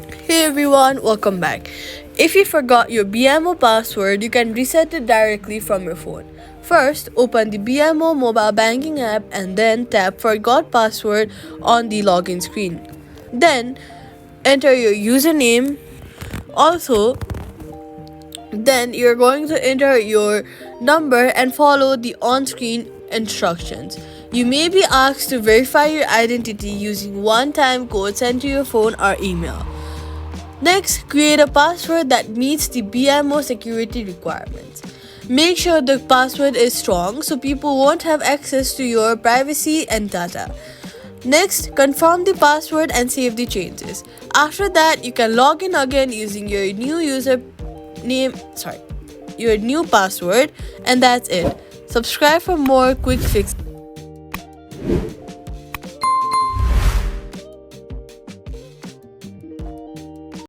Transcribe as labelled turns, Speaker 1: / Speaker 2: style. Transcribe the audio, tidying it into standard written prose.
Speaker 1: Hey everyone, welcome back. If you forgot your BMO password, you can reset it directly from your phone. First, open the BMO mobile banking app and then tap Forgot Password on the login screen. Then, enter your username. Also, then you're going to enter your number and follow the on-screen instructions. You may be asked to verify your identity using one-time code sent to your phone or email. Next, create a password that meets the BMO security requirements. Make sure the password is strong so people won't have access to your privacy and data. Next, confirm the password and save the changes. After that, you can log in again using your new password, and that's it. Subscribe for more quick fixes.